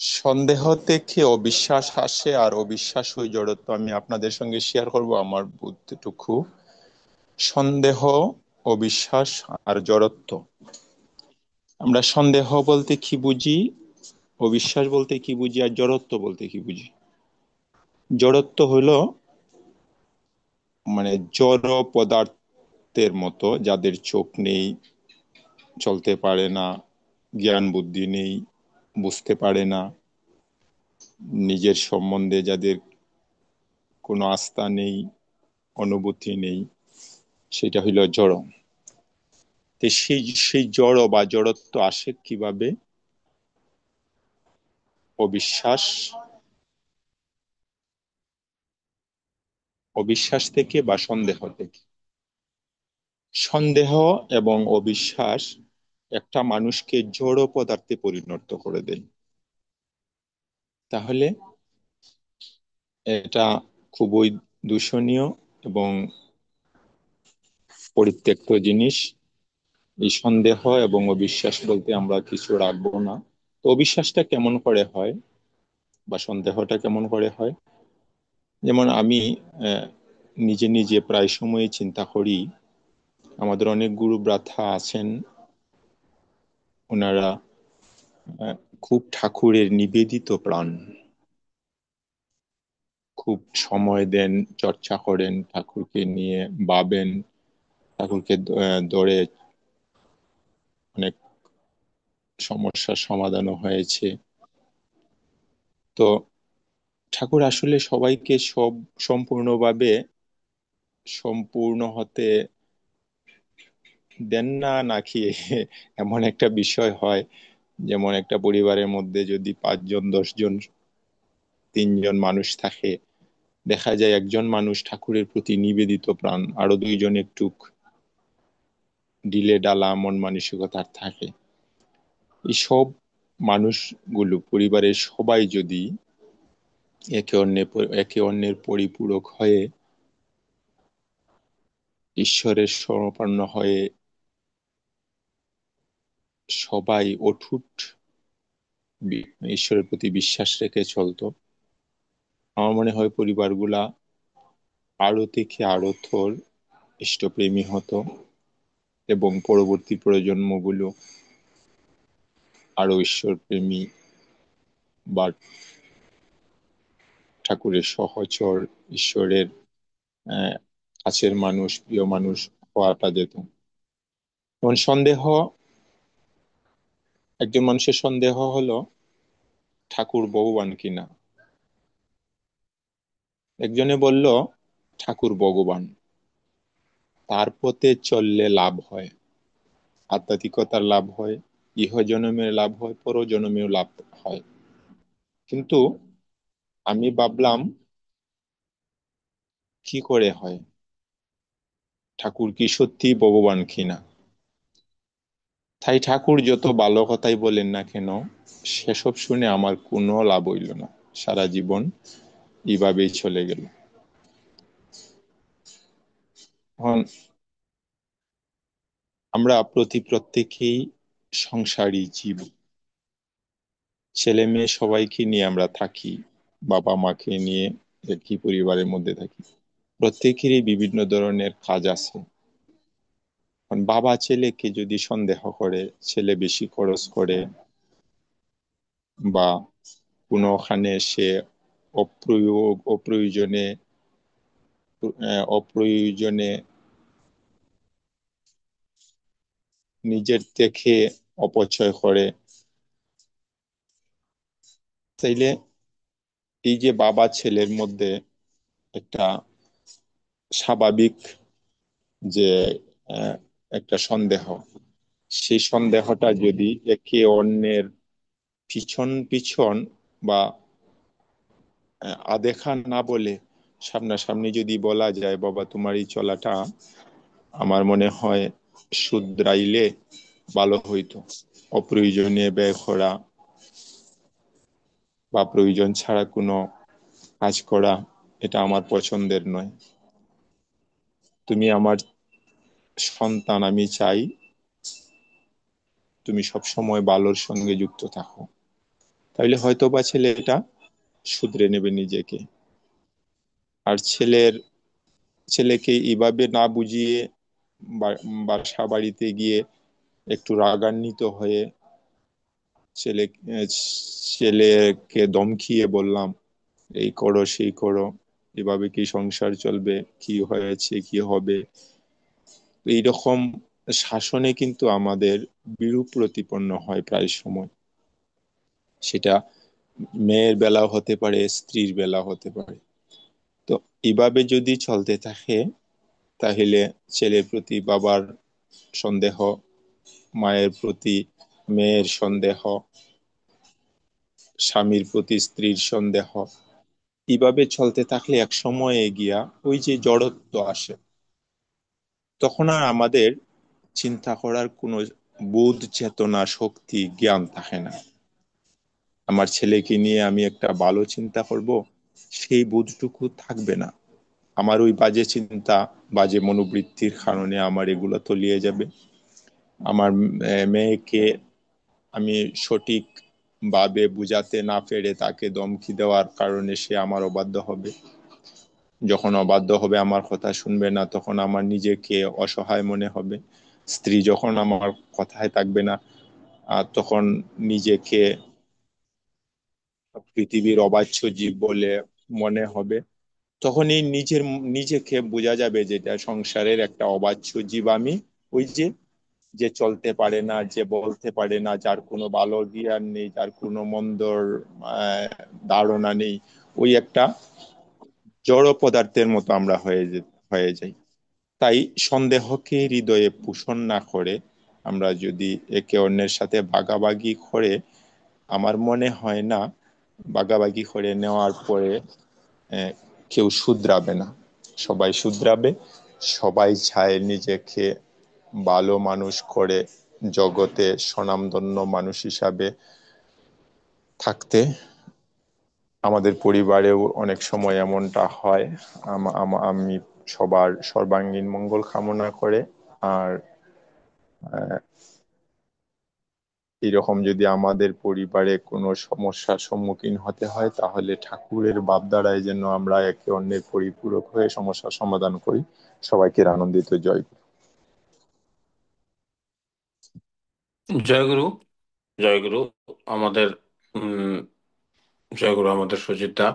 সন্দেহ থেকে অবিশ্বাস আসে, আর অবিশ্বাস ওই জড়ত্ব। আমি আপনাদের সঙ্গে শেয়ার করব আমার বুদ্ধিটুকু। সন্দেহ, অবিশ্বাস আর জড়ত্ব। আমরা সন্দেহ বলতে কি বুঝি, অবিশ্বাস বলতে কি বুঝি, আর জড়ত্ব বলতে কি বুঝি? জড়ত্ব হলো জড় পদার্থের মতো, যাদের চোখ নেই, চলতে পারে না, জ্ঞান বুদ্ধি নেই, বুঝতে পারে না, নিজের সম্বন্ধে যাদের কোনো আস্থা নেই, অনুভূতি নেই, সেটা হইল জড়। তো সেই সেই জড় বা জড়ত্ব আসে কিভাবে? অবিশ্বাস, অবিশ্বাস থেকে বা সন্দেহ থেকে। সন্দেহ এবং অবিশ্বাস একটা মানুষকে জড় পদার্থে পরিণত করে দেয়। তাহলে এটা খুবই দূষণীয় এবং পরিত্যক্ত জিনিস। এই সন্দেহ এবং অবিশ্বাস বলতে আমরা কিছু রাখবো না। তো অবিশ্বাসটা কেমন করে হয় বা সন্দেহটা কেমন করে হয়? যেমন আমি আহ, নিজে নিজে প্রায় সময় চিন্তা করি, আমাদের অনেক গুরু ব্রাথা আছেন, ওনারা আহ, খুব ঠাকুরের নিবেদিত প্রাণ, খুব সময় দেন, চর্চা করেন, ঠাকুরকে নিয়ে ভাবেন, ঠাকুরকে ধরে অনেক সমস্যার সমাধানও হয়েছে। তো ঠাকুর আসলে সবাইকে সব সম্পূর্ণভাবে সম্পূর্ণ হতে দেন না নাকি, এমন একটা বিষয় হয়। যেমন একটা পরিবারের মধ্যে যদি 5 জন 10 জন, 3 জন মানুষ থাকে, দেখা যায় একজন মানুষ ঠাকুরের প্রতি নিবেদিত প্রাণ, আরো 2 জন একটু ঢিলে ঢালা মন মানসিকতার থাকে। এই সব মানুষগুলো, পরিবারের সবাই যদি একে অন্যের পরিপূরক হয়ে, ঈশ্বরের শরণাপন্ন হয়ে, সবাই অটুট ঈশ্বরের প্রতি বিশ্বাস রেখে চলতো, আমার মনে হয় পরিবারগুলা আরো থেকে আরো থর ইষ্টপ্রেমী হতো, এবং পরবর্তী প্রজন্মগুলো আরো ঈশ্বরপ্রেমী বা ঠাকুরের সহচর, ঈশ্বরের আহ, কাছের মানুষ, প্রিয় মানুষ হওয়াটা যেত। যেমন সন্দেহ, একজন মানুষের সন্দেহ হলো ঠাকুর ভগবান কিনা। একজনে বলল ঠাকুর ভগবান, তার পথে চললে লাভ হয়, আধ্যাত্মিকতার লাভ হয়, ইহজনমের লাভ হয়, পরজনমেও লাভ হয়। কিন্তু আমি ভাবলাম, কি করে হয়? ঠাকুর কি সত্যি ভগবান কিনা? তাই ঠাকুর যত ভালো কথাই বলেন না কেন, সেসব শুনে আমার কোনো লাভ হইল না। সারা জীবন এইভাবেই চলে গেল। এখন আমরা প্রত্যেকেই সংসারী জীব, ছেলে মেয়ে সবাইকে নিয়ে আমরা থাকি, বাবা মাকে নিয়ে একই পরিবারের মধ্যে থাকি। প্রত্যেকেরই বিভিন্ন ধরনের কাজ আছে। এখন বাবা ছেলেকে যদি সন্দেহ করে, ছেলে বেশি খরচ করে, বা কোনোখানে সে অপ্রয়োজনে অপ্রয়োজনে নিজের থেকে অপচয় করে, তাইলে এই যে বাবা ছেলের মধ্যে একটা স্বাভাবিক যে আহ, একটা সন্দেহ, সেই সন্দেহটা যদি একে অন্যের পিছন পিছন বা আদেখা না বলে সামনাসামনি যদি বলা যায়, বাবা তোমার এই চলাটা আমার মনে হয় শুধরাইলে ভালো হইতো, অপ্রয়োজনীয় ব্যয় করা বা প্রয়োজন ছাড়া কোনো কাজ করা, এটা আমার পছন্দের নয়। তুমি আমার সন্তান, আমি চাই তুমি সব সময় ভালোর সঙ্গে যুক্ত থাকো। তাহলে হয়তো বা ছেলেটা শুধরে নেবে নিজেকে। আর ছেলেকে এইভাবে না বুঝিয়ে বাসা বাড়িতে গিয়ে একটু রাগান্বিত হয়ে ছেলে ছেলেকে ধমকিয়ে বললাম এই করো সেই করো, এভাবে কি সংসার চলবে, কি হয়েছে কি হবে, এইরকম শাসনে কিন্তু আমাদের বিরূপ প্রতিপন্ন হয় প্রায় সময়। সেটা মেয়ের বেলাও হতে পারে, স্ত্রীর বেলাও হতে পারে। তো এভাবে যদি চলতে থাকে তাহলে ছেলের প্রতি বাবার সন্দেহ, মায়ের প্রতি মেয়ের সন্দেহ, স্বামীর প্রতি স্ত্রীর সন্দেহ, এভাবে চলতে থাকলে এক সময়ে গিয়া ওই যে জড়ত্ব আসে, তখন আর আমাদের চিন্তা করার কোনো বোধ চেতনা শক্তি জ্ঞান থাকে না। আমার ছেলেকে নিয়ে আমি একটা ভালো চিন্তা করব, সেই বোধটুকু থাকবে না। আমার ওই বাজে চিন্তা, বাজে মনোবৃত্তির কারণে আমার এগুলো তলিয়ে যাবে। আমার মেয়েকে আমি সঠিক ভাবে বুঝাতে না পেরে তাকে ধমকি দেওয়ার কারণে সে আমার অবাধ্য হবে। যখন অবাধ্য হবে, আমার কথা শুনবে না, তখন আমার নিজেকে অসহায় মনে হবে। স্ত্রী যখন আমার কথায় থাকবে না, তখন নিজেকে পৃথিবীর অবাচ্য জীব বলে মনে হবে। তখনই নিজেকে বোঝা যাবে যে এটা সংসারের একটা অবাচ্য জীব আমি। ওই যে যে চলতে পারে না, যে বলতে পারে না, যার কোনো ভালো জ্ঞান নেই, যার কোনো মন্দর আহ, ধারণা নেই, ওই একটা জড় পদার্থের মতো আমরা হয়ে যাই। তাই সন্দেহকে হৃদয়ে পোষণ না করে আমরা যদি একে অন্যের সাথে ভাগাভাগি করে, আমার মনে হয় না ভাগাভাগি করে নেওয়ার পরে আহ, কেউ শুধরাবে না, সবাই শুধরাবে। সবাই চায় নিজেকে ভালো মানুষ করে জগতে স্বনামধন্য মানুষ হিসাবে থাকতে। আমাদের পরিবারেও অনেক সময় এমনটা হয়। আমি সবার সর্বাঙ্গীণ মঙ্গল কামনা করে। আর আহ, এরকম যদি আমাদের পরিবারে কোনো সমস্যার সম্মুখীন হতে হয়, তাহলে ঠাকুরের ভাবধারায় যেন আমরা একে অন্যের পরিপূরক হয়ে সমস্যার সমাধান করি। সবাইকে আনন্দিত, জয় গুরু। জয়গুরু। জয়গুরু আমাদের উম জয়গুরু আমাদের সুচিতা।